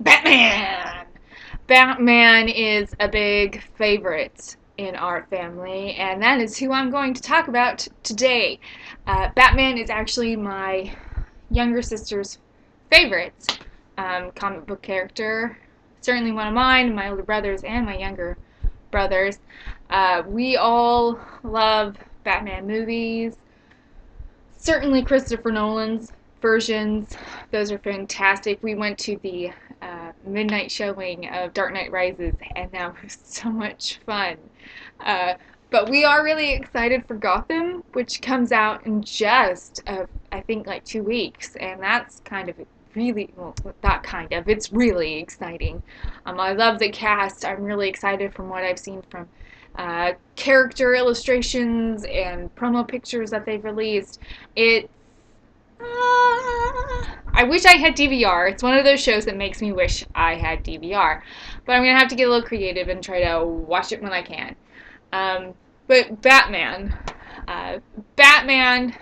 Batman! Batman is a big favorite in our family, and that is who I'm going to talk about today. Batman is actually my younger sister's favorite comic book character. Certainly one of mine, my older brothers, and my younger brothers. We all love Batman movies. Certainly Christopher Nolan's versions. Those are fantastic. We went to the midnight showing of Dark Knight Rises, and that was so much fun. Uh, but we are really excited for Gotham, which comes out in just, I think, like 2 weeks, and that's kind of really, well, not kind of, it's really exciting. I love the cast. I'm really excited from what I've seen from character illustrations and promo pictures that they've released. It's I wish I had DVR. It's one of those shows that makes me wish I had DVR. But I'm going to have to get a little creative and try to watch it when I can. But Batman. Uh, Batman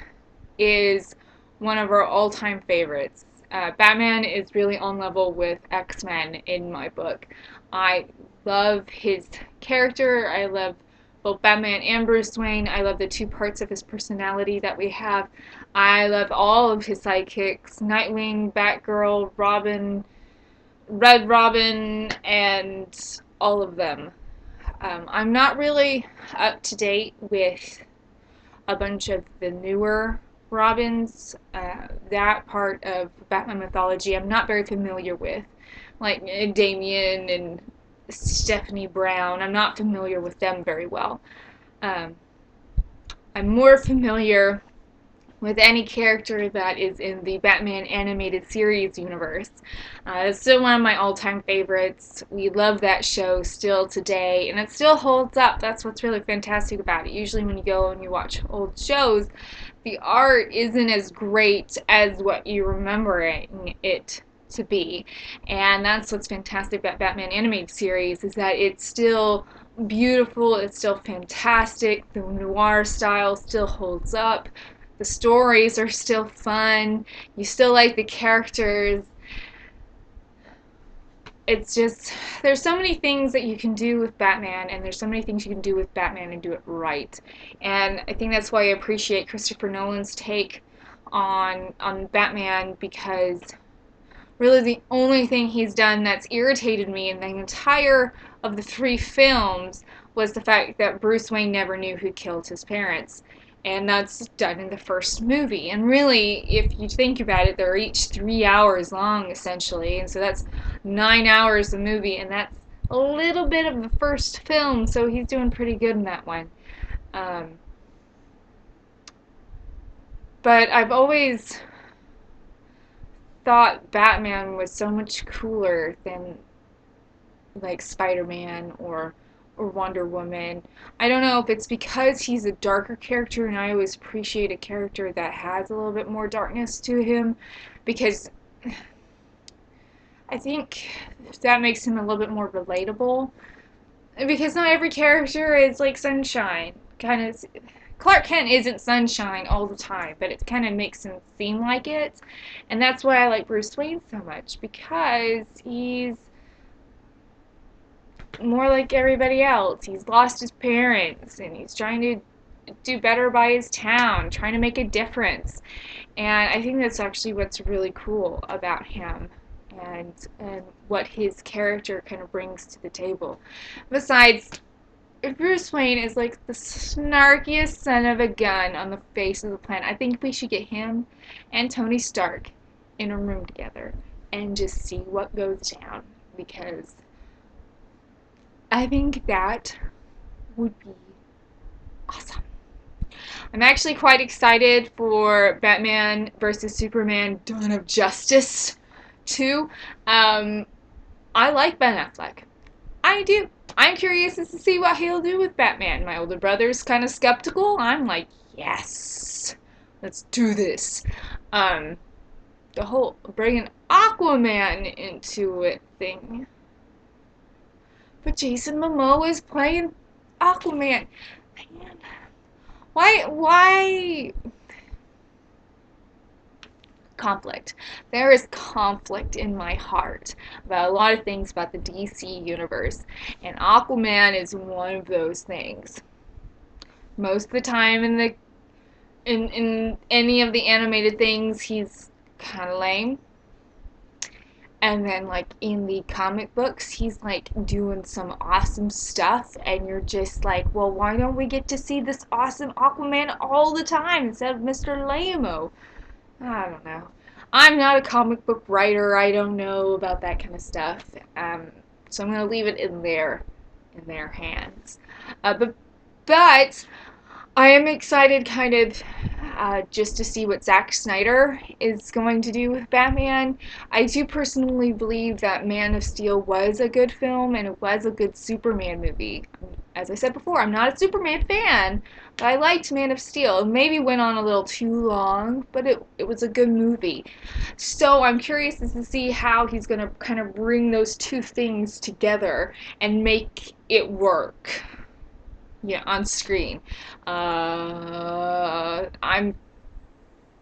is one of our all-time favorites. Batman is really on level with X-Men in my book. I love his character. I love both Batman and Bruce Wayne. I love the two parts of his personality that we have. I love all of his sidekicks: Nightwing, Batgirl, Robin, Red Robin, and all of them. I'm not really up to date with a bunch of the newer Robins. That part of Batman mythology I'm not very familiar with. Like Damian and Stephanie Brown, I'm not familiar with them very well. Um, I'm more familiar with any character that is in the Batman animated series universe. It's still one of my all-time favorites. We love that show still today, and it still holds up. That's what's really fantastic about it. Usually when you go and you watch old shows, the art isn't as great as what you remember it to be. And that's what's fantastic about Batman animated series, is that it's still beautiful, it's still fantastic, the noir style still holds up, the stories are still fun, you still like the characters. It's just, there's so many things that you can do with Batman, and there's so many things you can do with Batman and do it right. And I think that's why I appreciate Christopher Nolan's take on Batman, because really the only thing he's done that's irritated me in the entire of the three films was the fact that Bruce Wayne never knew who killed his parents. And that's done in the first movie. And really, if you think about it, they're each 3 hours long, essentially. And so that's 9 hours of movie, and that's a little bit of the first film, so he's doing pretty good in that one. Um, but I've always thought Batman was so much cooler than like Spider-Man or Wonder Woman. I don't know if it's because he's a darker character, and I always appreciate a character that has a little bit more darkness to him, because I think that makes him a little bit more relatable. Because not every character is like sunshine. Kind of, Clark Kent isn't sunshine all the time, but it kind of makes him seem like it. And that's why I like Bruce Wayne so much, because he's more like everybody else. He's lost his parents, and he's trying to do better by his town, trying to make a difference. And I think that's actually what's really cool about him, and what his character kind of brings to the table. Besides, Bruce Wayne is like the snarkiest son of a gun on the face of the planet. I think we should get him and Tony Stark in a room together and just see what goes down, because I think that would be awesome. I'm actually quite excited for Batman vs. Superman Dawn of Justice 2. I like Ben Affleck. I do. I'm curious as to see what he'll do with Batman. My older brother's kind of skeptical. I'm like, yes, let's do this. Um, the whole bringing Aquaman into it thing. But Jason Momoa is playing Aquaman. Man, why? conflict. There is conflict in my heart about a lot of things about the DC universe, and Aquaman is one of those things. Most of the time in any of the animated things, he's kind of lame. And then, like, in the comic books, he's, like, doing some awesome stuff, and you're just like, well, why don't we get to see this awesome Aquaman all the time instead of Mr. Lamo? I don't know. I'm not a comic book writer. I don't know about that kind of stuff. So I'm going to leave it in their hands. But I am excited kind of just to see what Zack Snyder is going to do with Batman. I do personally believe that Man of Steel was a good film and it was a good Superman movie. As I said before, I'm not a Superman fan, but I liked Man of Steel. It maybe went on a little too long, but it was a good movie. So I'm curious to see how he's going to kind of bring those two things together and make it work. Yeah, on screen. I'm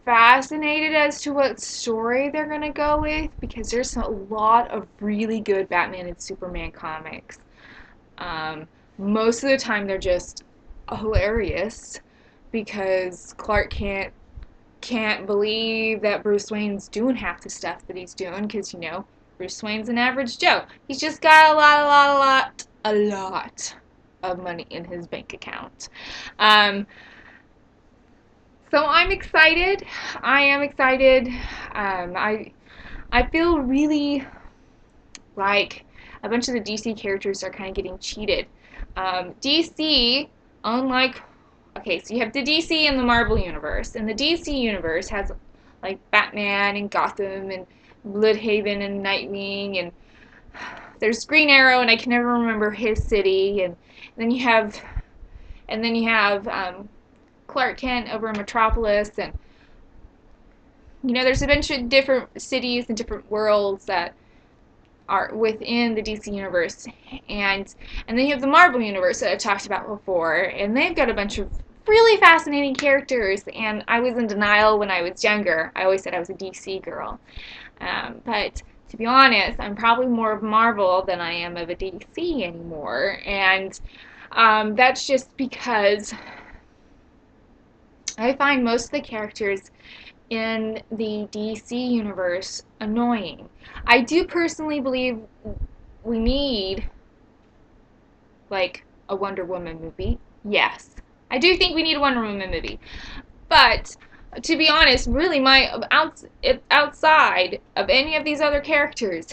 fascinated as to what story they're gonna go with because there's a lot of really good Batman and Superman comics. Most of the time they're just hilarious because Clark can't believe that Bruce Wayne's doing half the stuff that he's doing because Bruce Wayne's an average Joe. He's just got a lot of money in his bank account. So I'm excited. I am excited. I feel really like a bunch of the DC characters are kind of getting cheated. DC, unlike, okay, so you have the DC and the Marvel universe, and the DC universe has like Batman and Gotham and Bloodhaven and Nightwing, and there's Green Arrow, and I can never remember his city, and then you have Clark Kent over in Metropolis, and there's a bunch of different cities and different worlds that are within the DC universe, and then you have the Marvel universe that I've talked about before, and they've got a bunch of really fascinating characters, and I was in denial when I was younger. I always said I was a DC girl, but to be honest, I'm probably more of Marvel than I am of a DC anymore, and that's just because I find most of the characters in the DC universe annoying. I do personally believe we need, like, a Wonder Woman movie. Yes. I do think we need a Wonder Woman movie. But, to be honest, really, outside of any of these other characters,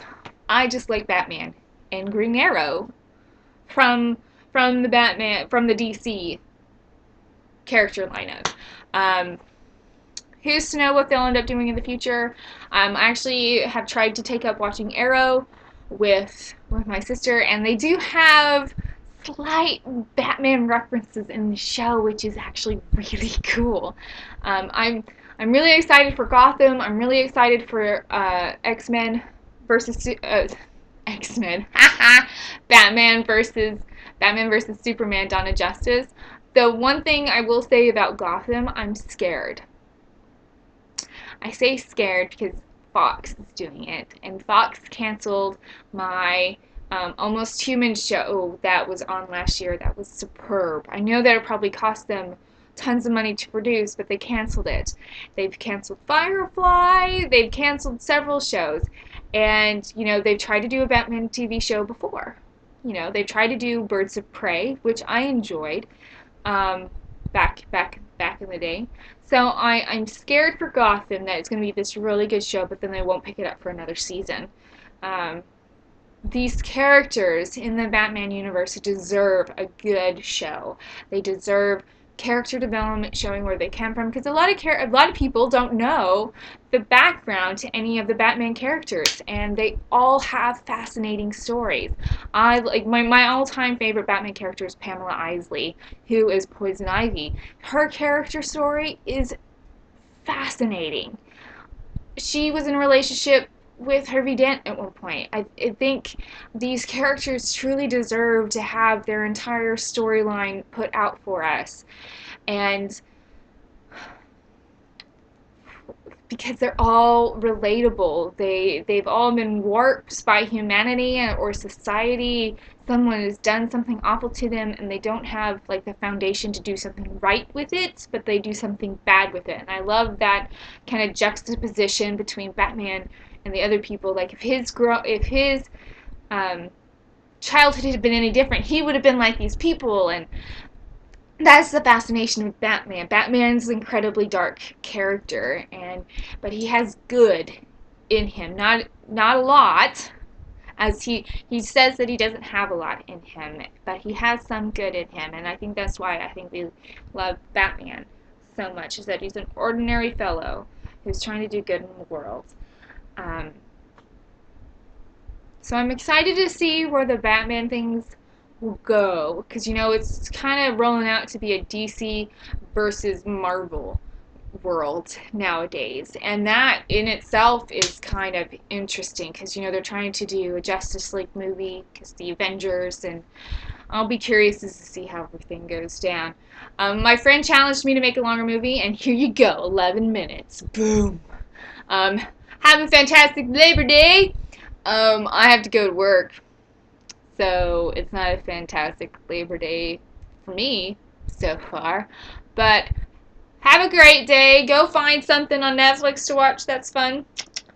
I just like Batman and Green Arrow from the DC character lineup. Who's to know what they'll end up doing in the future? I actually have tried to take up watching Arrow with my sister, and they do have slight Batman references in the show, which is actually really cool. I'm really excited for Gotham. I'm really excited for X-Men versus X-Men. Batman versus Superman: Dawn of Justice. The one thing I will say about Gotham, I'm scared. I say scared because Fox is doing it, and Fox canceled my Almost Human show that was on last year. That was superb. I know that it probably cost them tons of money to produce, but they canceled it. They've canceled Firefly. They've canceled several shows, and they've tried to do a Batman TV show before. They've tried to do Birds of Prey, which I enjoyed back in the day. So I'm scared for Gotham that it's going to be this really good show, but then they won't pick it up for another season. These characters in the Batman universe deserve a good show. They deserve character development, showing where they come from, because a lot of people don't know the background to any of the Batman characters, and they all have fascinating stories. I like my all-time favorite Batman character is Pamela Isley, who is Poison Ivy. Her character story is fascinating. She was in a relationship with Harvey Dent at one point. I think these characters truly deserve to have their entire storyline put out for us. And because they're all relatable. They've all been warped by humanity or society. Someone has done something awful to them, and they don't have like the foundation to do something right with it, but they do something bad with it. And I love that kind of juxtaposition between Batman and the other people. Like if his childhood had been any different, he would have been like these people. And that's the fascination with Batman. Batman's an incredibly dark character, but he has good in him. Not a lot, as he says that he doesn't have a lot in him, but he has some good in him, and I think that's why I think we love Batman so much, is that he's an ordinary fellow who's trying to do good in the world. So I'm excited to see where the Batman things will go, because it's kind of rolling out to be a DC versus Marvel world nowadays, and that in itself is kind of interesting, because they're trying to do a Justice League movie, because the Avengers, and I'll be curious to see how everything goes down. My friend challenged me to make a longer movie, and here you go, 11 minutes. Boom. Have a fantastic Labor Day. I have to go to work, so it's not a fantastic Labor Day for me so far. But have a great day. Go find something on Netflix to watch that's fun.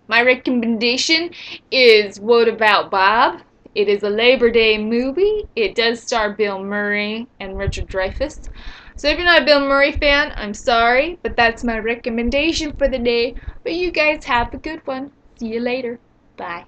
My recommendation is What About Bob? It is a Labor Day movie. It does star Bill Murray and Richard Dreyfuss. So if you're not a Bill Murray fan, I'm sorry, but that's my recommendation for the day. But you guys have a good one. See you later. Bye.